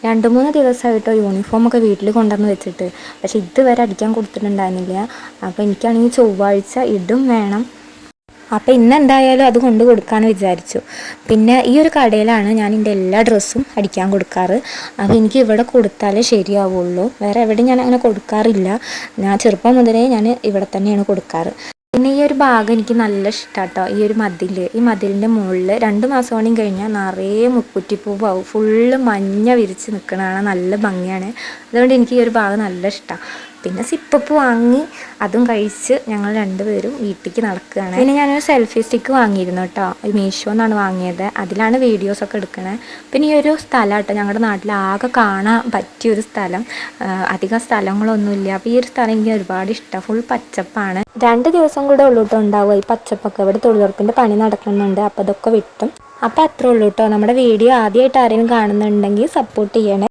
2-3 ദിവസമായിട്ടോ യൂണിഫോമൊക്കെ വീട്ടിൽ കൊണ്ടുവന്ന് വെച്ചിട്ട്. പക്ഷെ ഇതുവരെ അടിക്കാൻ കൊടുത്തിട്ടുണ്ടായിരുന്നില്ല. അപ്പോൾ എനിക്കാണെങ്കിൽ ചൊവ്വാഴ്ച ഇടും വേണം. അപ്പോൾ ഇന്ന് എന്തായാലും അത് കൊണ്ട് കൊടുക്കാമെന്ന് വിചാരിച്ചു. പിന്നെ ഈ ഒരു കടയിലാണ് ഞാൻ എൻ്റെ എല്ലാ ഡ്രസ്സും അടിക്കാൻ കൊടുക്കാറ്. അപ്പോൾ എനിക്ക് ഇവിടെ കൊടുത്താലേ ശരിയാവുള്ളൂ. വേറെ എവിടെയും ഞാൻ അങ്ങനെ കൊടുക്കാറില്ല. ഞാൻ ചെറുപ്പം മുതലേ ഞാൻ ഇവിടെ തന്നെയാണ് കൊടുക്കാറ്. പിന്നെ ഈ ഒരു ഭാഗം എനിക്ക് നല്ല ഇഷ്ടമാണ് കേട്ടോ. ഈ ഒരു ഈ മതിലിൻ്റെ മുകളിൽ 2 മാസം കൂടി കഴിഞ്ഞാൽ നിറയെ മുക്കുറ്റിപ്പൂവാകും. ഫുള്ള് മഞ്ഞ വിരിച്ച് നിൽക്കണതാണ്, നല്ല ഭംഗിയാണ്. അതുകൊണ്ട് എനിക്ക് ഈ ഒരു ഭാഗം നല്ല ഇഷ്ടമാണ്. പിന്നെ സിപ്പപ്പ് വാങ്ങി അതും കഴിച്ച് ഞങ്ങൾ 2 പേരും വീട്ടിലേക്ക് നടക്കുകയാണ്. പിന്നെ ഞാനൊരു സെൽഫി സ്റ്റിക്ക് വാങ്ങിയിരുന്നു കേട്ടോ. മീഷോ എന്നാണ് വാങ്ങിയത്. അതിലാണ് വീഡിയോസൊക്കെ എടുക്കണത്. പിന്നെ ഈ ഒരു സ്ഥലം കേട്ടോ ഞങ്ങളുടെ നാട്ടിൽ ആകെ കാണാൻ പറ്റിയൊരു സ്ഥലം. അധികം സ്ഥലങ്ങളൊന്നുമില്ല. അപ്പോൾ ഈ ഒരു സ്ഥലം എനിക്ക് ഒരുപാട് ഇഷ്ടമാണ്. ഫുൾ പച്ചപ്പാണ്. 2 ദിവസം കൂടെ ഉള്ളൂ കേട്ടോ ഉണ്ടാവുക ഈ പച്ചപ്പൊക്കെ. ഇവിടെ തൊഴിലുറപ്പിൻ്റെ പണി നടക്കുന്നുണ്ട്. അപ്പോൾ അതൊക്കെ വിട്ടും. അപ്പോൾ അത്രേ ഉള്ളൂ കേട്ടോ. നമ്മുടെ വീഡിയോ ആദ്യമായിട്ട് ആരെങ്കിലും കാണുന്നുണ്ടെങ്കിൽ സപ്പോർട്ട് ചെയ്യണേ.